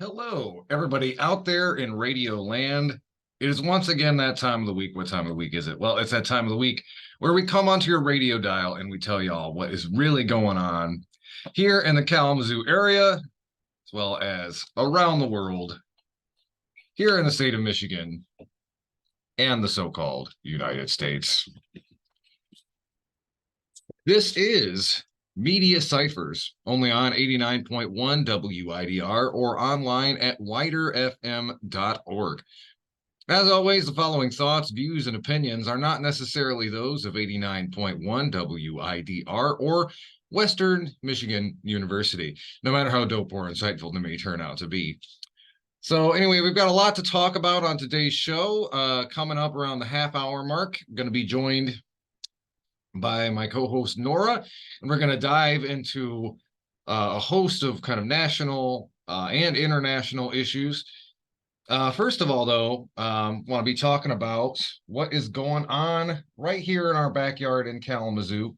Hello, everybody out there in radio land. It is once again that time of the week. What time of the week is it? Well, it's that time of the week where we come onto your radio dial and we tell y'all what is really going on here in the Kalamazoo area, as well as around the world, here in the state of Michigan and the so-called United States. This is Media Ciphers, only on 89.1 WIDR or online at widerfm.org. As always, the following thoughts, views, and opinions are not necessarily those of 89.1 WIDR or Western Michigan University, no matter how dope or insightful they may turn out to be. So anyway, we've got a lot to talk about on today's show. Coming up around the half-hour mark, I'm going to be joined by my co-host Nora, and we're going to dive into a host of kind of national and international issues. First of all, though, want to be talking about what is going on right here in our backyard in Kalamazoo.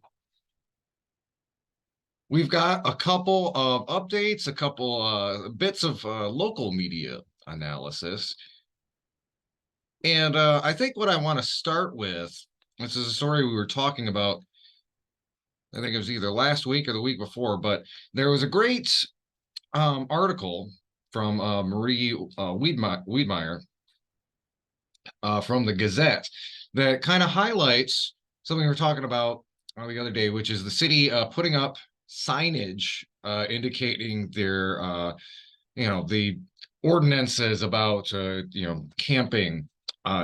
We've got a couple of updates, a couple bits of local media analysis. And I think what I want to start with, this is a story we were talking about, I think it was either last week or the week before, but there was a great article from Marie Wiedmeyer from the Gazette that kind of highlights something we were talking about the other day, which is the city putting up signage indicating their, the ordinances about, camping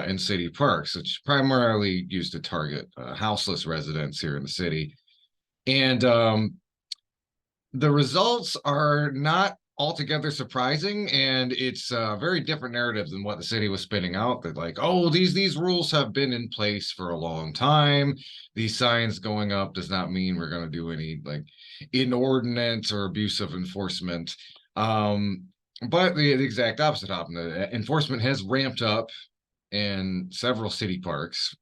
in city parks, which is primarily used to target houseless residents here in the city. And the results are not altogether surprising, and it's a very different narrative than what the city was spinning out. That like, oh, these rules have been in place for a long time. These signs going up does not mean we're going to do any like inordinate or abusive enforcement. But the exact opposite happened. The enforcement has ramped up in several city parks.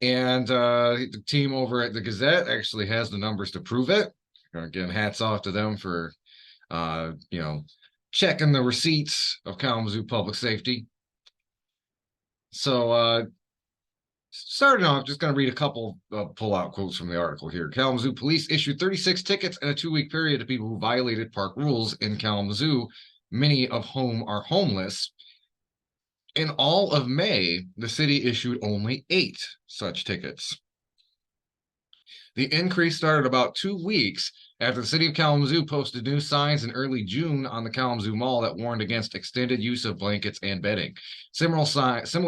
And the team over at the Gazette actually has the numbers to prove it. Again, hats off to them for checking the receipts of Kalamazoo Public Safety. So starting off, just going to read a couple pull-out quotes from the article here. Kalamazoo police issued 36 tickets in a 2-week period to people who violated park rules in Kalamazoo, many of whom are homeless. In all of May, the city issued only 8 such tickets. The increase started about 2 weeks after the city of Kalamazoo posted new signs in early June on the Kalamazoo Mall that warned against extended use of blankets and bedding. Similar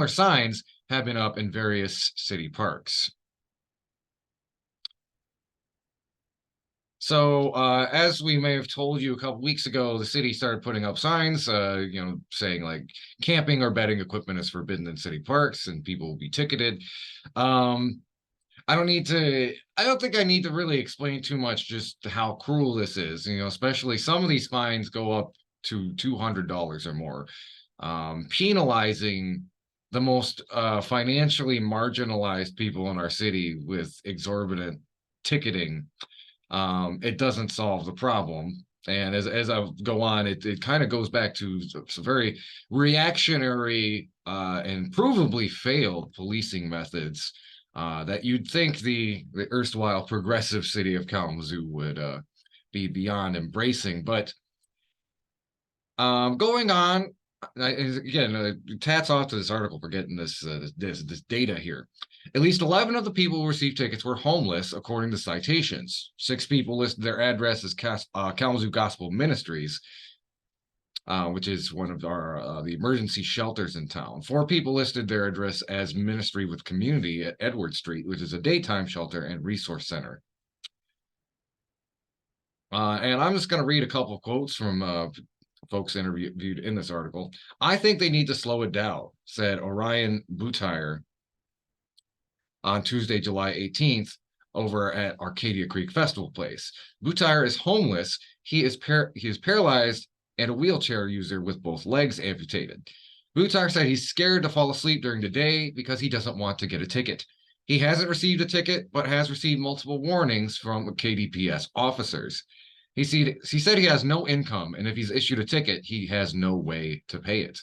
signs have been up in various city parks. So as we may have told you a couple weeks ago, the city started putting up signs, saying like camping or bedding equipment is forbidden in city parks and people will be ticketed. I don't think I need to really explain too much just how cruel this is, especially some of these fines go up to $200 or more, penalizing the most financially marginalized people in our city with exorbitant ticketing. It doesn't solve the problem. And as I go on, it kind of goes back to some very reactionary and provably failed policing methods that you'd think the erstwhile progressive city of Kalamazoo would be beyond embracing. But going on, again, hats off to this article for getting this data here. At least 11 of the people who received tickets were homeless, according to citations. 6 people listed their address as Kalamazoo Gospel Ministries, which is one of our the emergency shelters in town. 4 people listed their address as Ministry with Community at Edward Street, which is a daytime shelter and resource center. And I'm just going to read a couple of quotes from folks interviewed in this article. I think they need to slow it down, said Orion Butire on Tuesday, July 18th, over at Arcadia Creek Festival Place. Butire is homeless. He is paralyzed and a wheelchair user with both legs amputated. Butire said he's scared to fall asleep during the day because he doesn't want to get a ticket. He hasn't received a ticket, but has received multiple warnings from KDPS officers. He said he has no income, and if he's issued a ticket, he has no way to pay it.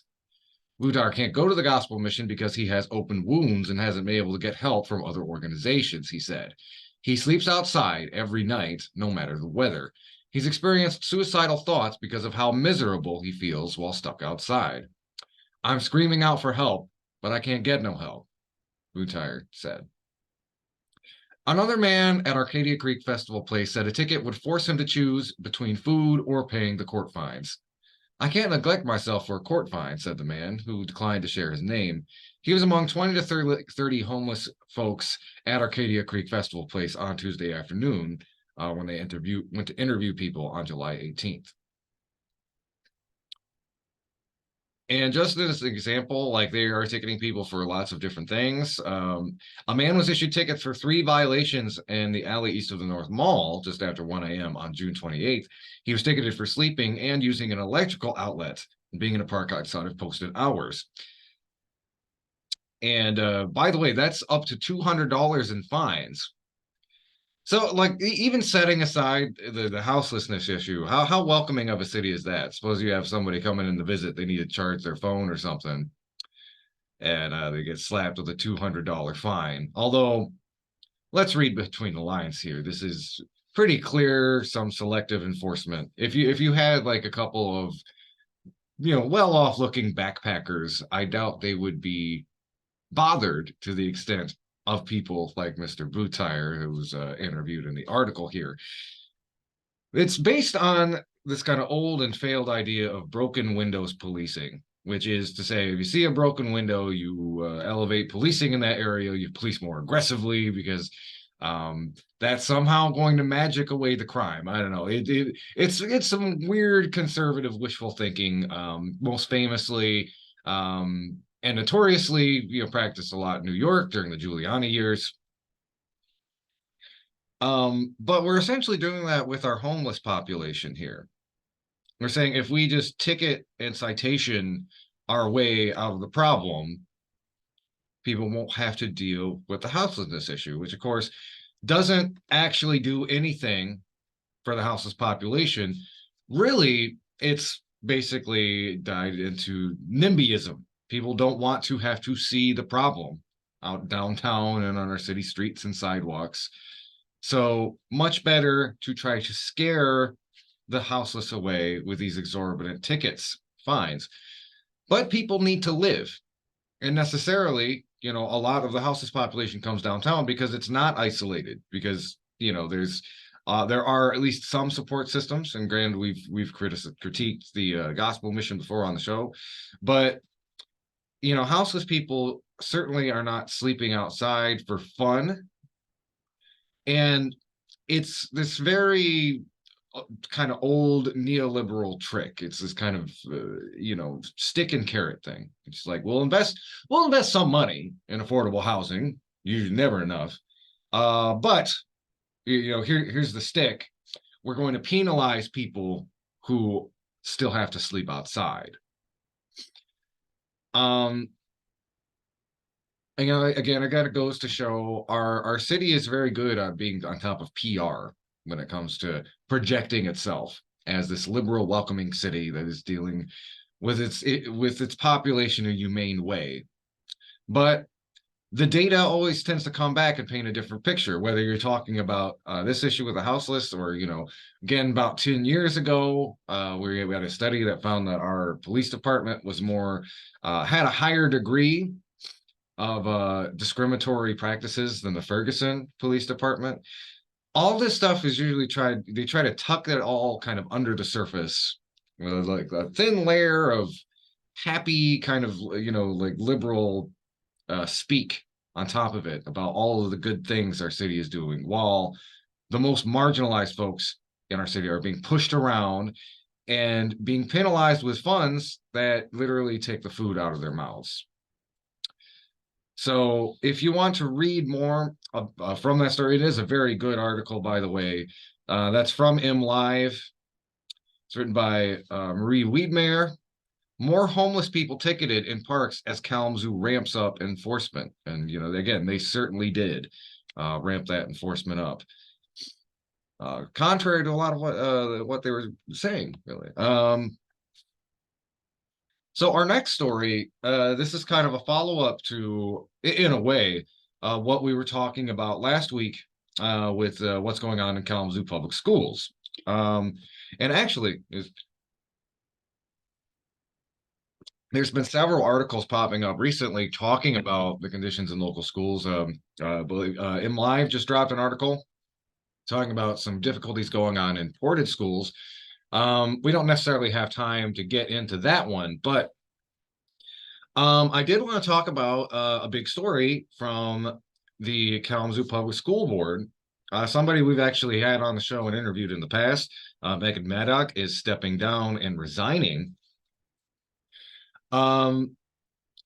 Vujtar can't go to the gospel mission because he has open wounds and hasn't been able to get help from other organizations, he said. He sleeps outside every night, no matter the weather. He's experienced suicidal thoughts because of how miserable he feels while stuck outside. I'm screaming out for help, but I can't get no help, Vujtar said. Another man at Arcadia Creek Festival Place said a ticket would force him to choose between food or paying the court fines. I can't neglect myself for a court fine, said the man, who declined to share his name. He was among 20 to 30 homeless folks at Arcadia Creek Festival Place on Tuesday afternoon when they went to interview people on July 18th. And just as an example, like they are ticketing people for lots of different things. A man was issued tickets for 3 violations in the alley east of the North Mall just after 1 a.m. on June 28th. He was ticketed for sleeping and using an electrical outlet and being in a park outside of posted hours. And by the way, that's up to $200 in fines. So, like, even setting aside the houselessness issue, how welcoming of a city is that? Suppose you have somebody coming in to visit, they need to charge their phone or something, and they get slapped with a $200 fine. Although, let's read between the lines here. This is pretty clear, some selective enforcement. If you had like a couple of, well-off looking backpackers, I doubt they would be bothered to the extent of people like Mr. Vujtar, who was interviewed in the article here. It's based on this kind of old and failed idea of broken windows policing, which is to say, if you see a broken window, you elevate policing in that area, you police more aggressively because that's somehow going to magic away the crime. I don't know. It's some weird conservative wishful thinking. Most famously, and notoriously, practiced a lot in New York during the Giuliani years. But we're essentially doing that with our homeless population here. We're saying if we just ticket and citation our way out of the problem, people won't have to deal with the houselessness issue, which of course doesn't actually do anything for the houseless population. Really, it's basically died into NIMBYism. People don't want to have to see the problem out downtown and on our city streets and sidewalks. So much better to try to scare the houseless away with these exorbitant tickets, fines. But people need to live. And necessarily, a lot of the houseless population comes downtown because it's not isolated, because, there are at least some support systems. And granted, we've critiqued the gospel mission before on the show, but houseless people certainly are not sleeping outside for fun. And it's this very kind of old neoliberal trick. It's this kind of, stick and carrot thing. It's like, we'll invest some money in affordable housing, usually never enough. But, here's the stick. We're going to penalize people who still have to sleep outside. Again, it goes to show our city is very good at being on top of PR when it comes to projecting itself as this liberal, welcoming city that is dealing with its population in a humane way. But the data always tends to come back and paint a different picture, whether you're talking about this issue with the houseless or, again, about 10 years ago, we had a study that found that our police department was had a higher degree of discriminatory practices than the Ferguson Police Department. All this stuff is usually they try to tuck it all kind of under the surface with like a thin layer of happy kind of, like liberal speak on top of it about all of the good things our city is doing, while the most marginalized folks in our city are being pushed around and being penalized with funds that literally take the food out of their mouths. So if you want to read more from that story, it is a very good article, by the way. That's from MLive. It's written by Marie Wiedmeyer. More homeless people ticketed in parks as Kalamazoo ramps up enforcement. And, again, they certainly did ramp that enforcement up. contrary to a lot of what they were saying, really. So our next story, this is kind of a follow-up to, in a way, what we were talking about last week with what's going on in Kalamazoo Public Schools. And actually, there's been several articles popping up recently talking about the conditions in local schools. MLive just dropped an article talking about some difficulties going on in ported schools. We don't necessarily have time to get into that one, but I did want to talk about a big story from the Kalamazoo Public School Board. Somebody we've actually had on the show and interviewed in the past, Megan Maddock, is stepping down and resigning. And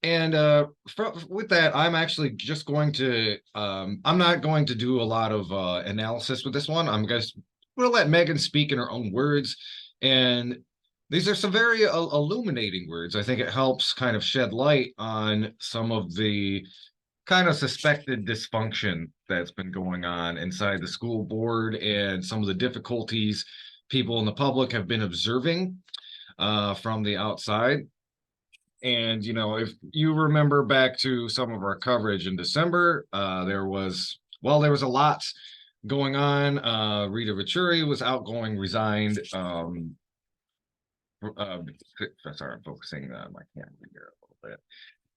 with that, I'm actually just going to, I'm not going to do a lot of analysis with this one. I'm just going to let Megan speak in her own words. And these are some very illuminating words. I think it helps kind of shed light on some of the kind of suspected dysfunction that's been going on inside the school board and some of the difficulties people in the public have been observing from the outside. And, you know, if you remember back to some of our coverage in December, there was a lot going on. Rita Vituri was outgoing, resigned. Sorry, I'm focusing on my camera here a little bit.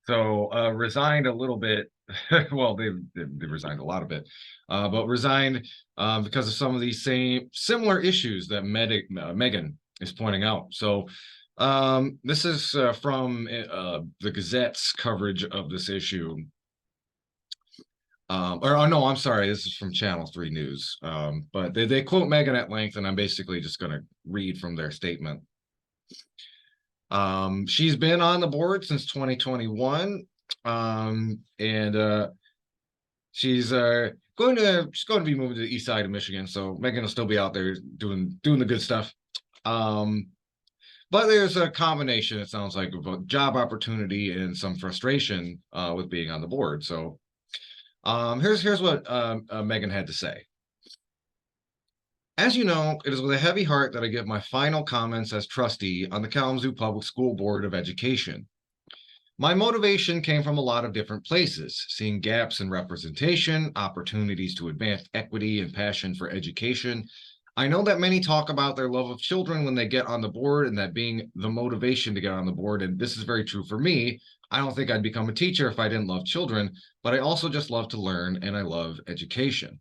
So resigned a little bit. Well, they resigned a lot of it, but resigned because of some of these similar issues that Megan is pointing out. So this is from the Gazette's coverage of this issue. No, I'm sorry, this is from Channel 3 News. But they quote Megan at length, and I'm basically just going to read from their statement. She's been on the board since 2021, and she's going to be moving to the east side of Michigan. So Megan will still be out there doing the good stuff. But there's a combination, it sounds like, of a job opportunity and some frustration with being on the board. So here's what Megan had to say. As you know, it is with a heavy heart that I give my final comments as trustee on the Kalamazoo Public School Board of Education. My motivation came from a lot of different places, seeing gaps in representation, opportunities to advance equity and passion for education. I know that many talk about their love of children when they get on the board and that being the motivation to get on the board, and this is very true for me. I don't think I'd become a teacher if I didn't love children, but I also just love to learn and I love education.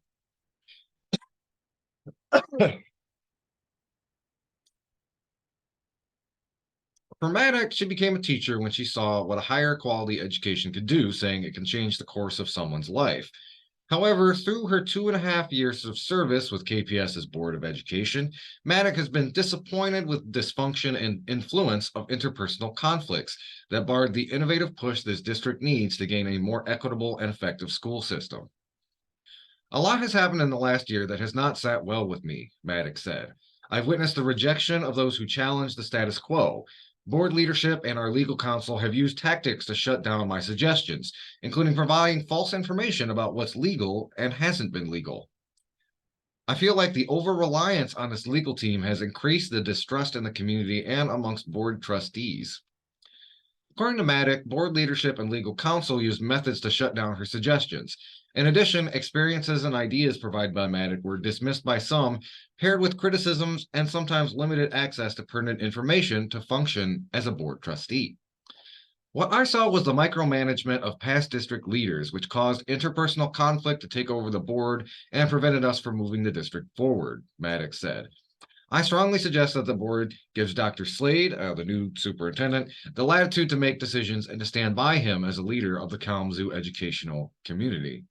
For Maddock, she became a teacher when she saw what a higher quality education could do, saying it can change the course of someone's life. However, through her 2.5 years of service with KPS's Board of Education, Maddock has been disappointed with dysfunction and influence of interpersonal conflicts that barred the innovative push this district needs to gain a more equitable and effective school system. A lot has happened in the last year that has not sat well with me, Maddock said. I've witnessed the rejection of those who challenge the status quo. Board leadership and our legal counsel have used tactics to shut down my suggestions, including providing false information about what's legal and hasn't been legal. I feel like the over-reliance on this legal team has increased the distrust in the community and amongst board trustees. According to Maddock, board leadership and legal counsel used methods to shut down her suggestions. In addition, experiences and ideas provided by Maddock were dismissed by some, paired with criticisms and sometimes limited access to pertinent information to function as a board trustee. What I saw was the micromanagement of past district leaders, which caused interpersonal conflict to take over the board and prevented us from moving the district forward, Maddock said. I strongly suggest that the board gives Dr. Slade, the new superintendent, the latitude to make decisions and to stand by him as a leader of the Kalamazoo educational community.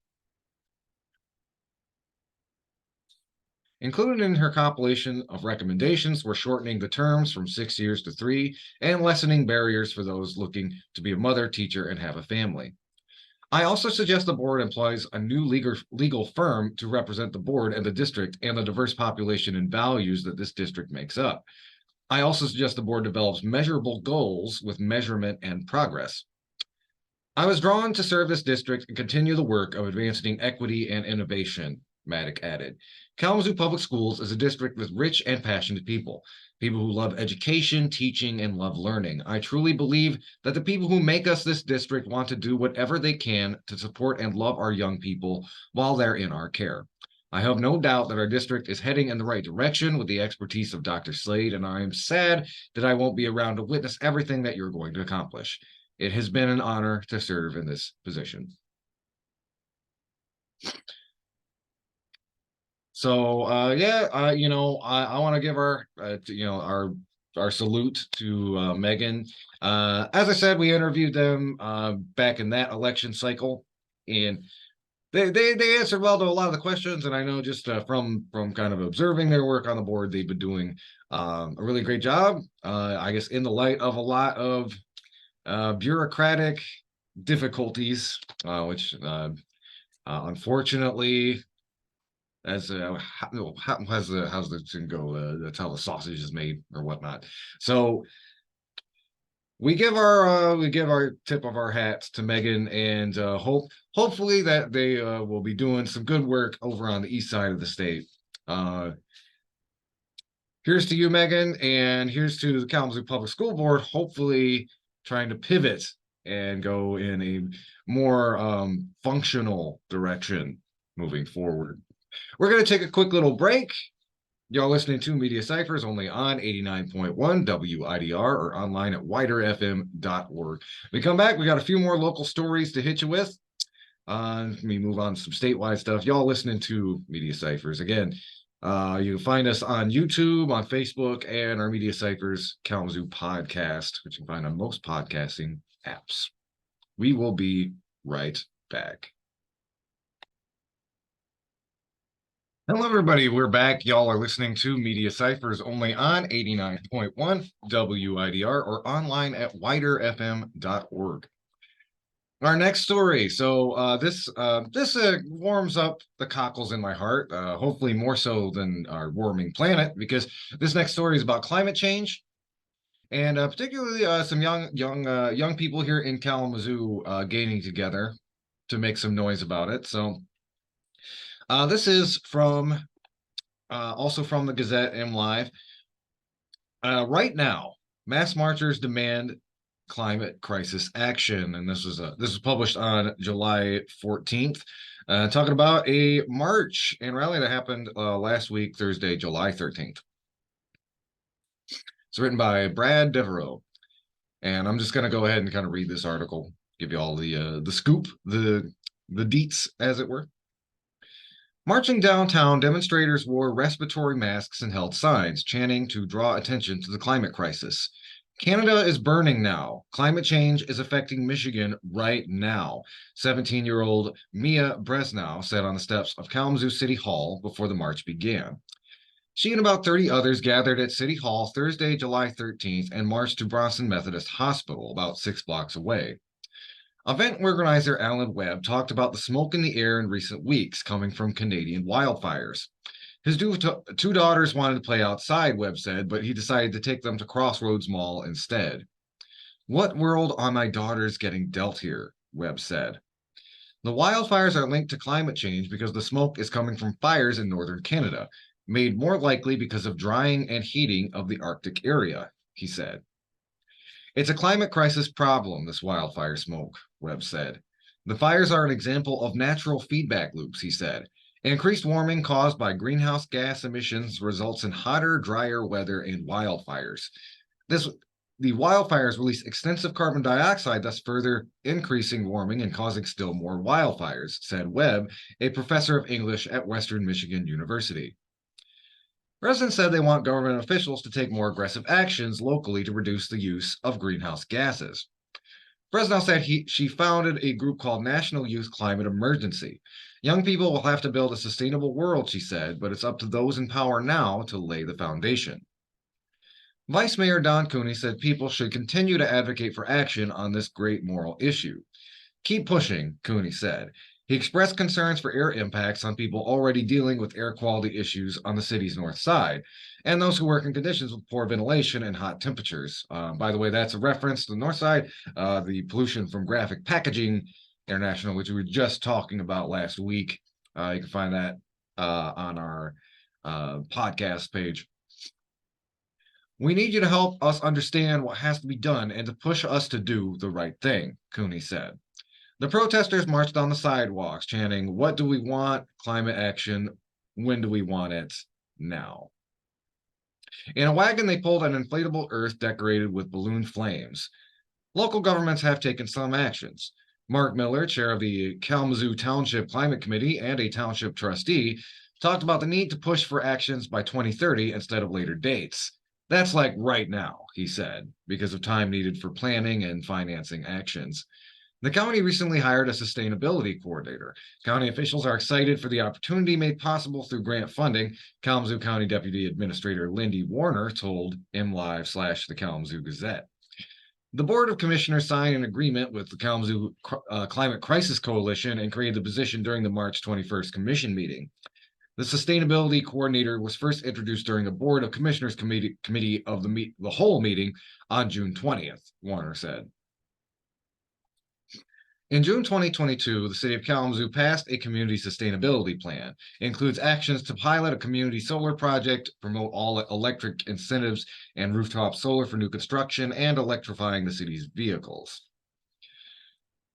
Included in her compilation of recommendations were shortening the terms from 6 years to 3 and lessening barriers for those looking to be a mother, teacher, and have a family. I also suggest the board employs a new legal firm to represent the board and the district and the diverse population and values that this district makes up. I also suggest the board develops measurable goals with measurement and progress. I was drawn to serve this district and continue the work of advancing equity and innovation, Maddock added. Kalamazoo Public Schools is a district with rich and passionate people who love education, teaching, and love learning. I truly believe that the people who make us this district want to do whatever they can to support and love our young people while they're in our care. I have no doubt that our district is heading in the right direction with the expertise of Dr. Slade, and I am sad that I won't be around to witness everything that you're going to accomplish. It has been an honor to serve in this position. So yeah, you know, I want to give our you know, our salute to Megan. As I said, we interviewed them back in that election cycle, and they answered well to a lot of the questions. And I know just from kind of observing their work on the board, they've been doing a really great job. I guess in the light of a lot of bureaucratic difficulties, which unfortunately, as how's the thing go? That's how the sausage is made or whatnot. So we give our tip of our hats to Megan, and hopefully that they will be doing some good work over on the east side of the state. Here's to you, Megan, and here's to the Kalamazoo Public School Board, hopefully trying to pivot and go in a more functional direction moving forward. We're going to take a quick little break. Y'all listening to Media Ciphers only on 89.1 WIDR or online at widerfm.org. When we come back, we got a few more local stories to hit you with. Let me move on to some statewide stuff. Y'all listening to Media Ciphers. Again, you can find us on YouTube, on Facebook, and our Media Ciphers Kalamazoo podcast, which you can find on most podcasting apps. We will be right back. Hello, everybody. We're back. Y'all are listening to Media Ciphers only on 89.1 WIDR or online at widerfm.org. Our next story. So this warms up the cockles in my heart, hopefully more so than our warming planet, because this next story is about climate change, and particularly some young people here in Kalamazoo gaining together to make some noise about it. So this is from also from the Gazette and Live. Right now, mass marchers demand climate crisis action, and this was published on July 14th, talking about a march and rally that happened last week, Thursday, July 13th. It's written by Brad Devereaux, and I'm just going to go ahead and kind of read this article, give you all the scoop, the deets, as it were. Marching downtown, demonstrators wore respiratory masks and held signs, chanting to draw attention to the climate crisis. Canada is burning now. Climate change is affecting Michigan right now, 17-year-old Mia Bresnow said on the steps of Kalamazoo City Hall before the march began. She and about 30 others gathered at City Hall Thursday, July 13th, and marched to Bronson Methodist Hospital, about 6 blocks away. Event organizer Alan Webb talked about the smoke in the air in recent weeks coming from Canadian wildfires. His two daughters wanted to play outside, Webb said, but he decided to take them to Crossroads Mall instead. What world are my daughters getting dealt here? Webb said. The wildfires are linked to climate change because the smoke is coming from fires in northern Canada, made more likely because of drying and heating of the Arctic area, he said. It's a climate crisis problem, this wildfire smoke, Webb said. The fires are an example of natural feedback loops, he said. Increased warming caused by greenhouse gas emissions results in hotter, drier weather and wildfires. The wildfires release extensive carbon dioxide, thus further increasing warming and causing still more wildfires, said Webb, a professor of English at Western Michigan University. Residents said they want government officials to take more aggressive actions locally to reduce the use of greenhouse gases. Bresnow said she founded a group called National Youth Climate Emergency. Young people will have to build a sustainable world, she said, but it's up to those in power now to lay the foundation. Vice Mayor Don Cooney said people should continue to advocate for action on this great moral issue. Keep pushing, Cooney said. He expressed concerns for air impacts on people already dealing with air quality issues on the city's north side, and those who work in conditions with poor ventilation and hot temperatures. By the way, that's a reference to the north side, the pollution from Graphic Packaging International, which we were just talking about last week. You can find that on our podcast page. We need you to help us understand what has to be done and to push us to do the right thing, Cooney said. The protesters marched on the sidewalks, chanting, "What do we want? Climate action. When do we want it? Now." In a wagon, they pulled an inflatable earth decorated with balloon flames. Local governments have taken some actions. Mark Miller, chair of the Kalamazoo Township Climate Committee and a township trustee, talked about the need to push for actions by 2030 instead of later dates. That's like right now, he said, because of time needed for planning and financing actions. The county recently hired a sustainability coordinator. County officials are excited for the opportunity made possible through grant funding, Kalamazoo County Deputy Administrator Lindy Warner told MLive/the Kalamazoo Gazette. The Board of Commissioners signed an agreement with the Kalamazoo Climate Crisis Coalition and created the position during the March 21st commission meeting. The sustainability coordinator was first introduced during the Board of Commissioners committee of the whole meeting on June 20th, Warner said. In June 2022, the City of Kalamazoo passed a community sustainability plan. It includes actions to pilot a community solar project, promote all electric incentives and rooftop solar for new construction, and electrifying the city's vehicles.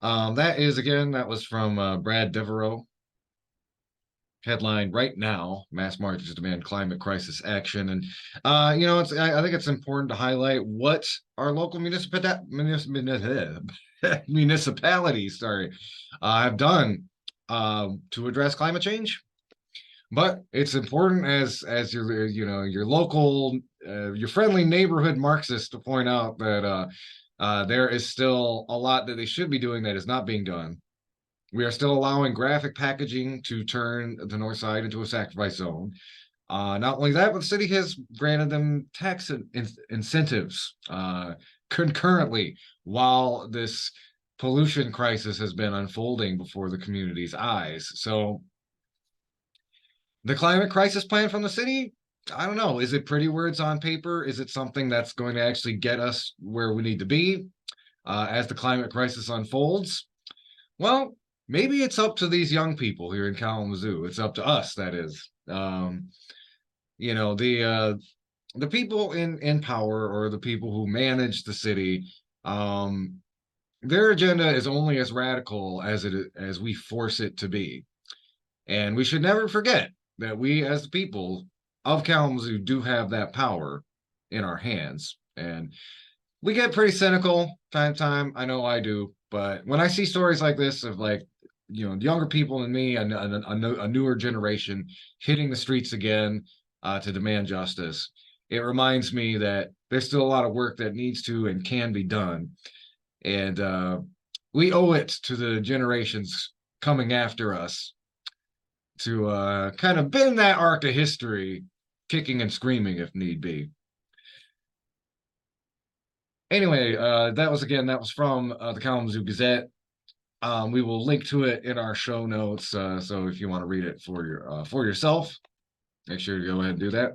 That was from Brad Devereaux. Headline: Right now, mass marches demand climate crisis action. And I think it's important to highlight what our local municipalities have done to address climate change. But it's important as your local your friendly neighborhood Marxist to point out that there is still a lot that they should be doing that is not being done. We are still allowing graphic packaging to turn the north side into a sacrifice zone. Not only that, but the city has granted them tax incentives concurrently while this pollution crisis has been unfolding before the community's eyes. So the climate crisis plan from the city, I don't know. Is it pretty words on paper? Is it something that's going to actually get us where we need to be as the climate crisis unfolds? Well, maybe it's up to these young people here in Kalamazoo. It's up to us, that is. The people in power, or the people who manage the city, their agenda is only as radical as we force it to be. And we should never forget that we, as the people of Kalamazoo, do have that power in our hands. And we get pretty cynical time to time. I know I do. But when I see stories like this of younger people than me, a newer generation hitting the streets again to demand justice, it reminds me that there's still a lot of work that needs to and can be done. And we owe it to the generations coming after us to kind of bend that arc of history, kicking and screaming if need be. Anyway, that was from the Kalamazoo Gazette. We will link to it in our show notes, so if you want to read it for yourself, make sure to go ahead and do that.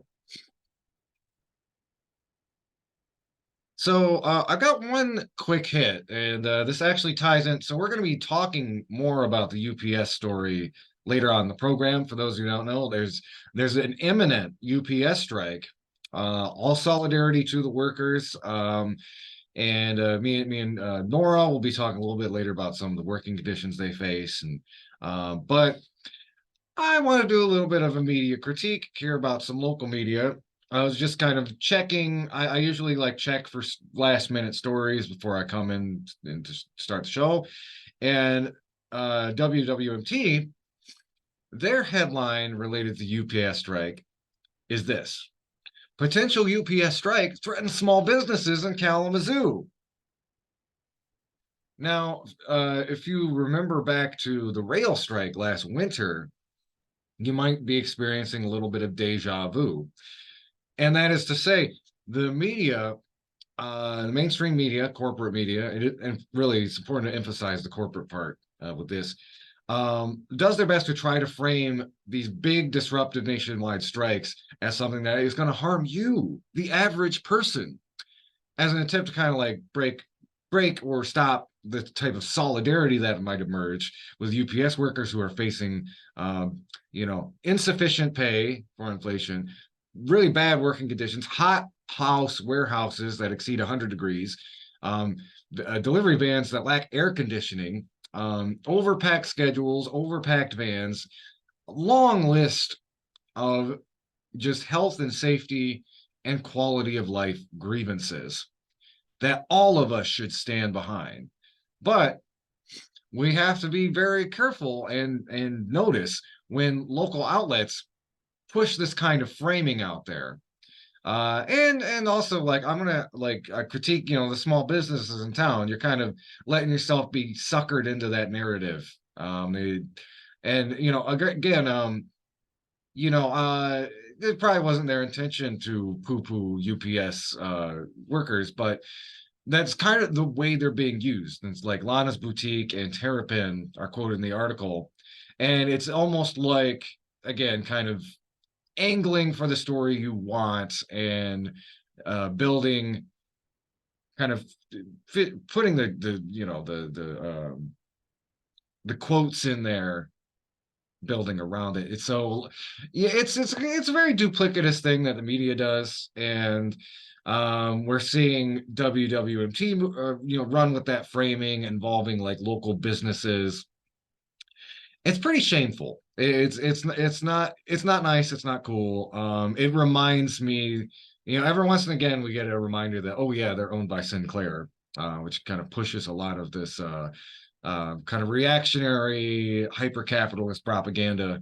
So I've got one quick hit, and this actually ties in. So we're going to be talking more about the UPS story later on in the program. For those who don't know, there's an imminent UPS strike. All solidarity to the workers. And me and Nora will be talking a little bit later about some of the working conditions they face. But I want to do a little bit of a media critique here about some local media. I was just kind of checking. I usually check for last minute stories before I come in and to start the show. And WWMT, their headline related to the UPS strike is this: potential UPS strike threatens small businesses in Kalamazoo. Now, if you remember back to the rail strike last winter, you might be experiencing a little bit of deja vu. And that is to say, the media, the mainstream media, corporate media, and really it's important to emphasize the corporate part with this, does their best to try to frame these big disruptive nationwide strikes as something that is going to harm you, the average person, as an attempt to kind of break or stop the type of solidarity that might emerge with UPS workers who are facing, insufficient pay for inflation, really bad working conditions, hot house warehouses that exceed 100 degrees, delivery vans that lack air conditioning, overpacked schedules, overpacked vans, long list of just health and safety and quality of life grievances that all of us should stand behind. But we have to be very careful and notice when local outlets push this kind of framing out there. And also, like, I'm gonna critique, the small businesses in town. You're kind of letting yourself be suckered into that narrative. It probably wasn't their intention to poo-poo UPS workers, but that's kind of the way they're being used. And it's like Lana's Boutique and Terrapin are quoted in the article, and it's almost like, again, kind of angling for the story you want and building, kind of putting the quotes in there, building around it. It's so, yeah, it's a very duplicitous thing that the media does, and we're seeing WWMT run with that framing involving like local businesses. It's pretty shameful. It's not nice. It's not cool. It reminds me, every once and again we get a reminder that, oh yeah, they're owned by Sinclair, which kind of pushes a lot of this kind of reactionary hyper-capitalist propaganda.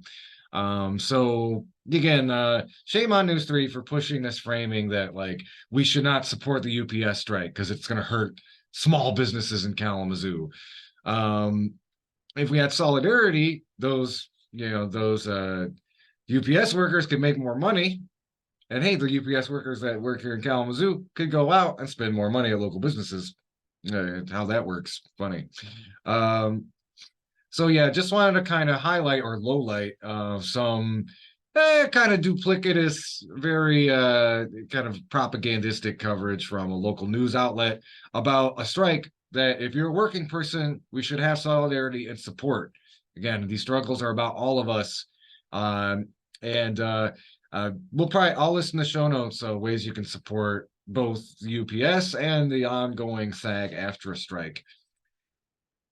So again, shame on News 3 for pushing this framing that like we should not support the UPS strike because it's going to hurt small businesses in Kalamazoo. If we had solidarity, those UPS workers could make more money. And hey, the UPS workers that work here in Kalamazoo could go out and spend more money at local businesses. How that works, funny. So yeah, just wanted to kind of highlight or lowlight some kind of duplicitous, very kind of propagandistic coverage from a local news outlet about a strike that, if you're a working person, we should have solidarity and support. Again, these struggles are about all of us. And I'll list in the show notes ways you can support both the UPS and the ongoing SAG-AFTRA strike,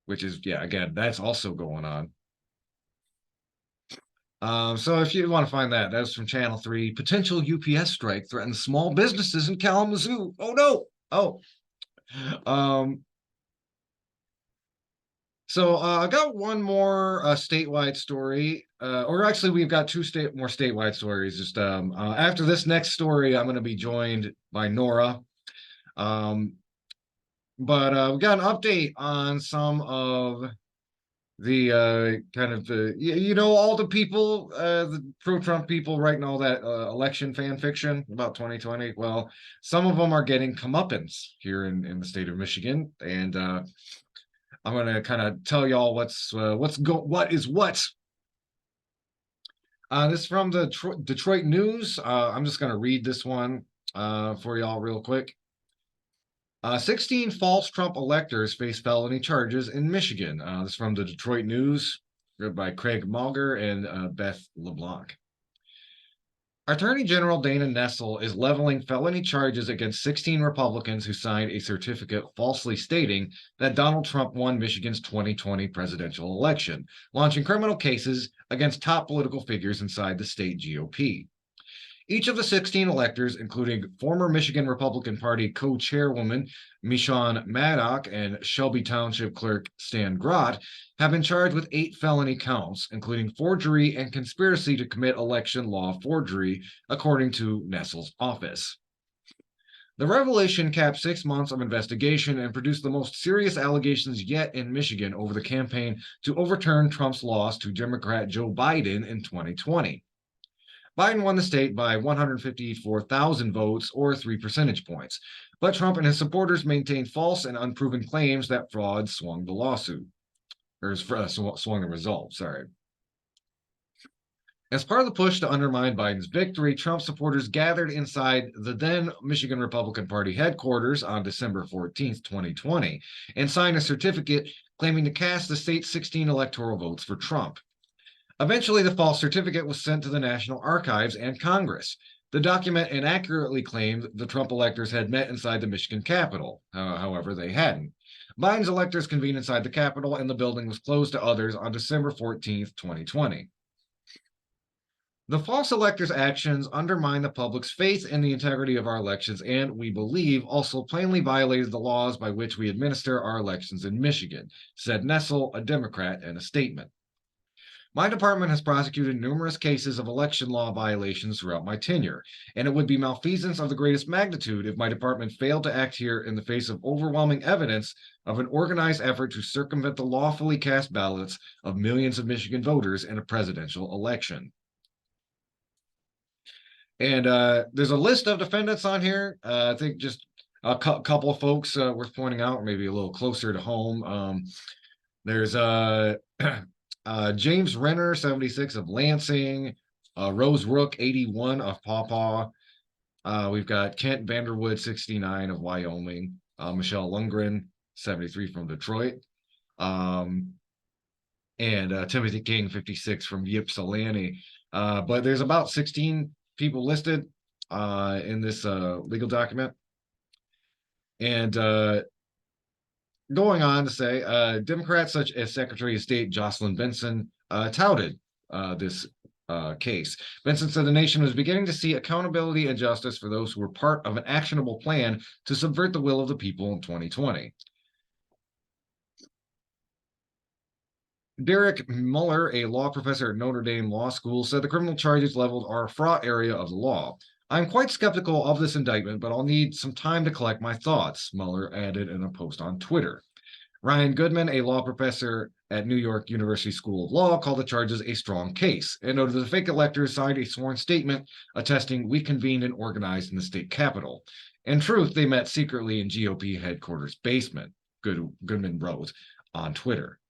which is, yeah, again, that's also going on. So if you want to find that, that's from Channel 3. Potential UPS strike threatens small businesses in Kalamazoo. Oh no! Oh. So I got one more statewide story, or actually we've got more statewide stories. Just after this next story, I'm going to be joined by Nora. But we got an update on some of the kind of all the people, the pro-Trump people writing all that election fan fiction about 2020. Well, some of them are getting comeuppance here in the state of Michigan, and I'm going to kind of tell y'all what is what. This is from the Detroit News. I'm just going to read this one for y'all real quick. 16 false Trump electors face felony charges in Michigan. This is from the Detroit News, read by Craig Mauger and Beth LeBlanc. Attorney General Dana Nessel is leveling felony charges against 16 Republicans who signed a certificate falsely stating that Donald Trump won Michigan's 2020 presidential election, launching criminal cases against top political figures inside the state GOP. Each of the 16 electors, including former Michigan Republican Party co-chairwoman Michonne Maddock and Shelby Township Clerk Stan Grott, have been charged with 8 felony counts, including forgery and conspiracy to commit election law forgery, according to Nessel's office. The revelation capped 6 months of investigation and produced the most serious allegations yet in Michigan over the campaign to overturn Trump's loss to Democrat Joe Biden in 2020. Biden won the state by 154,000 votes, or 3 percentage points, but Trump and his supporters maintained false and unproven claims that fraud swung the result, sorry. As part of the push to undermine Biden's victory, Trump supporters gathered inside the then Michigan Republican Party headquarters on December 14th, 2020, and signed a certificate claiming to cast the state's 16 electoral votes for Trump. Eventually, the false certificate was sent to the National Archives and Congress. The document inaccurately claimed the Trump electors had met inside the Michigan Capitol. However, they hadn't. Biden's electors convened inside the Capitol, and the building was closed to others on December 14th, 2020. The false electors' actions undermine the public's faith in the integrity of our elections and, we believe, also plainly violated the laws by which we administer our elections in Michigan, said Nessel, a Democrat, in a statement. My department has prosecuted numerous cases of election law violations throughout my tenure, and it would be malfeasance of the greatest magnitude if my department failed to act here in the face of overwhelming evidence of an organized effort to circumvent the lawfully cast ballots of millions of Michigan voters in a presidential election. And there's a list of defendants on here. I think just a couple of folks worth pointing out, or maybe a little closer to home. There's James Renner, 76 of Lansing, Rose Rook, 81 of Paw Paw. We've got Kent Vanderwood, 69 of Wyoming, Michelle Lundgren, 73 from Detroit, and Timothy King, 56 from Ypsilanti. But there's about 16 people listed in this legal document. And going on to say, Democrats such as Secretary of State Jocelyn Benson touted this case. Benson said the nation was beginning to see accountability and justice for those who were part of an actionable plan to subvert the will of the people in 2020. Derek Muller, a law professor at Notre Dame Law School, said the criminal charges leveled are a fraught area of the law. I'm quite skeptical of this indictment, but I'll need some time to collect my thoughts, Muller added in a post on Twitter. Ryan Goodman, a law professor at New York University School of Law, called the charges a strong case and noted the fake electors signed a sworn statement attesting we convened and organized in the state capitol. In truth, they met secretly in GOP headquarters basement, Goodman wrote on Twitter.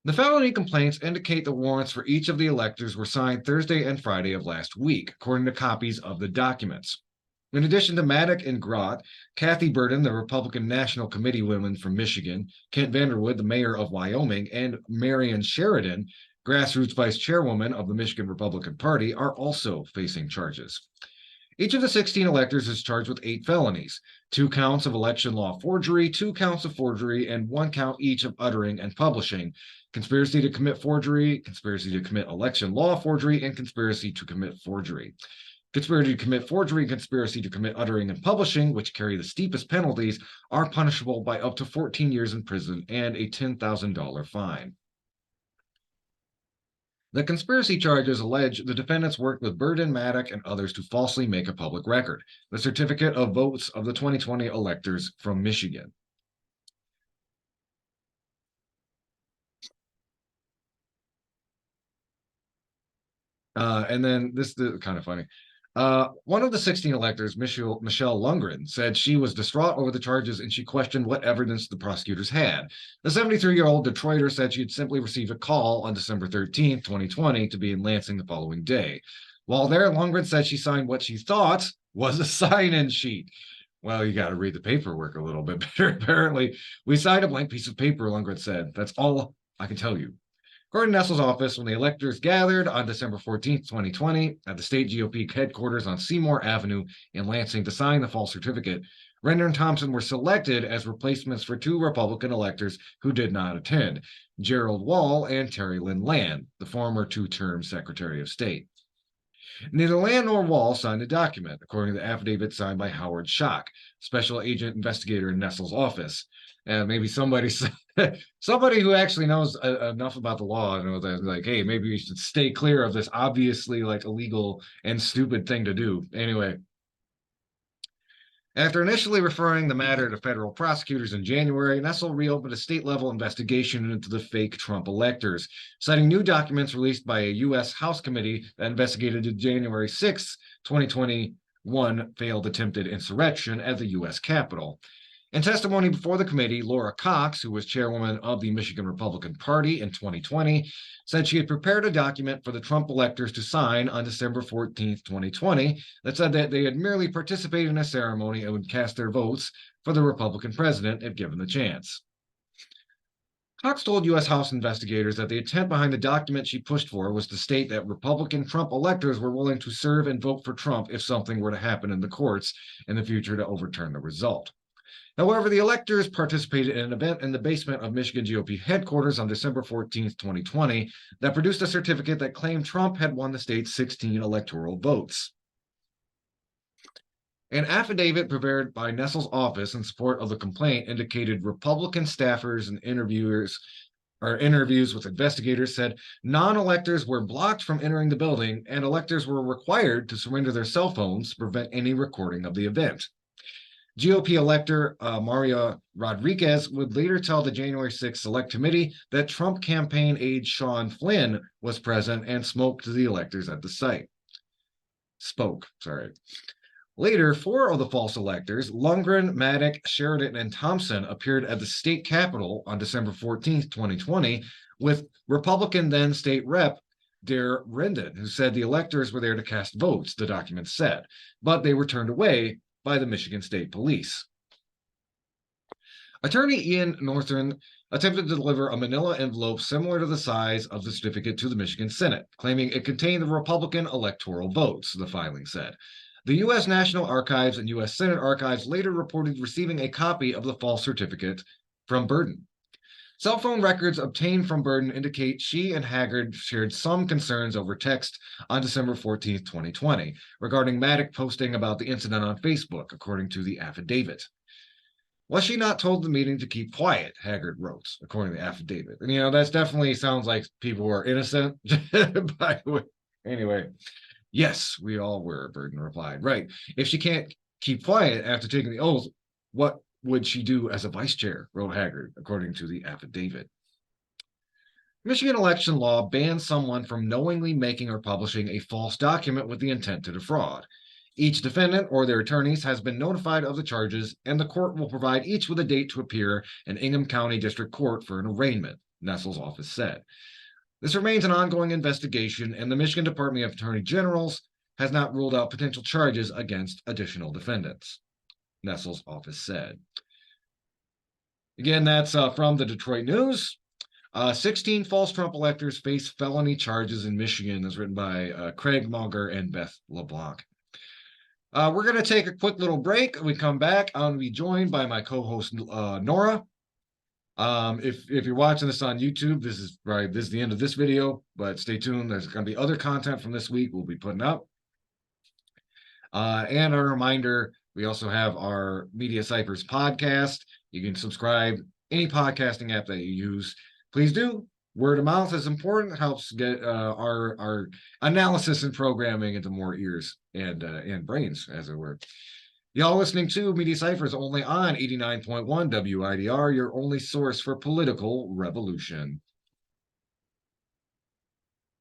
The felony complaints indicate the warrants for each of the electors were signed Thursday and Friday of last week, according to copies of the documents. In addition to Maddock and Grott, Kathy Burden, the Republican National Committee woman from Michigan, Kent Vanderwood, the mayor of Wyoming, and Marion Sheridan, grassroots vice chairwoman of the Michigan Republican Party, are also facing charges. Each of the 16 electors is charged with 8 felonies, 2 counts of election law forgery, 2 counts of forgery, and 1 count each of uttering and publishing, conspiracy to commit forgery, conspiracy to commit election law forgery, and conspiracy to commit forgery. Conspiracy to commit forgery and conspiracy to commit uttering and publishing, which carry the steepest penalties, are punishable by up to 14 years in prison and a $10,000 fine. The conspiracy charges allege the defendants worked with Burden, Maddock, and others to falsely make a public record, the certificate of votes of the 2020 electors from Michigan. And then this is kind of funny. One of the 16 electors, Michelle Lundgren, said she was distraught over the charges and she questioned what evidence the prosecutors had. The 73-year-old Detroiter said she had simply received a call on December 13th, 2020 to be in Lansing the following day. While there, Lundgren said she signed what she thought was a sign-in sheet. Well, you got to read the paperwork a little bit better, apparently. We signed a blank piece of paper, Lundgren said. That's all I can tell you. According to Nessel's office, when the electors gathered on December 14th, 2020, at the state GOP headquarters on Seymour Avenue in Lansing to sign the false certificate, Render and Thompson were selected as replacements for 2 Republican electors who did not attend, Gerald Wall and Terry Lynn Land, the former 2-term Secretary of State. Neither Land nor Wall signed the document, according to the affidavit signed by Howard Schock, special agent investigator in Nessel's office. Maybe somebody who actually knows enough about the law knows that, like, hey, maybe we should stay clear of this obviously like illegal and stupid thing to do. Anyway, after initially referring the matter to federal prosecutors in January, Nessel reopened a state-level investigation into the fake Trump electors, citing new documents released by a U.S. House committee that investigated the January 6, 2021 failed attempted insurrection at the U.S. Capitol. In testimony before the committee, Laura Cox, who was chairwoman of the Michigan Republican Party in 2020, said she had prepared a document for the Trump electors to sign on December 14th, 2020, that said that they had merely participated in a ceremony and would cast their votes for the Republican president if given the chance. Cox told U.S. House investigators that the intent behind the document she pushed for was to state that Republican Trump electors were willing to serve and vote for Trump if something were to happen in the courts in the future to overturn the result. However, the electors participated in an event in the basement of Michigan GOP headquarters on December 14th, 2020, that produced a certificate that claimed Trump had won the state's 16 electoral votes. An affidavit prepared by Nestle's office in support of the complaint indicated Republican staffers and interviews with investigators said non-electors were blocked from entering the building and electors were required to surrender their cell phones to prevent any recording of the event. GOP elector Maria Rodriguez would later tell the January 6th Select Committee that Trump campaign aide Sean Flynn was present and spoke to the electors at the site. Later, 4 of the false electors, Lundgren, Maddock, Sheridan, and Thompson, appeared at the state capitol on December 14th, 2020, with Republican then state rep Dare Rendon, who said the electors were there to cast votes, the document said, but they were turned away by the Michigan State Police. Attorney Ian Northern attempted to deliver a manila envelope similar to the size of the certificate to the Michigan Senate, claiming it contained the Republican electoral votes, the filing said. The U.S. National Archives and U.S. Senate Archives later reported receiving a copy of the false certificate from Burden. Cell phone records obtained from Burden indicate she and Haggard shared some concerns over text on December 14, 2020, regarding Maddock posting about the incident on Facebook, according to the affidavit. Was she not told the meeting to keep quiet, Haggard wrote, according to the affidavit. And, that definitely sounds like people who are innocent, by the way. Anyway, yes, we all were, Burden replied. Right. If she can't keep quiet after taking the oath, what would she do as a vice chair, wrote Haggard, according to the affidavit. Michigan election law bans someone from knowingly making or publishing a false document with the intent to defraud. Each defendant or their attorneys has been notified of the charges, and the court will provide each with a date to appear in Ingham County District Court for an arraignment, Nestle's office said. This remains an ongoing investigation, and the Michigan Department of Attorney Generals has not ruled out potential charges against additional defendants, Nestle's office said. Again, that's from the Detroit News. 16 false Trump electors face felony charges in Michigan, as written by Craig Munger and Beth LeBlanc. We're going to take a quick little break. When we come back, I'm going to be joined by my co-host, Nora. If you're watching this on YouTube, this is the end of this video, but stay tuned. There's going to be other content from this week we'll be putting up. And a reminder, we also have our Media Ciphers podcast. You can subscribe any podcasting app that you use. Please do. Word of mouth is important. It helps get our analysis and programming into more ears and brains, as it were. Y'all listening to Media Ciphers only on 89.1 WIDR, your only source for political revolution.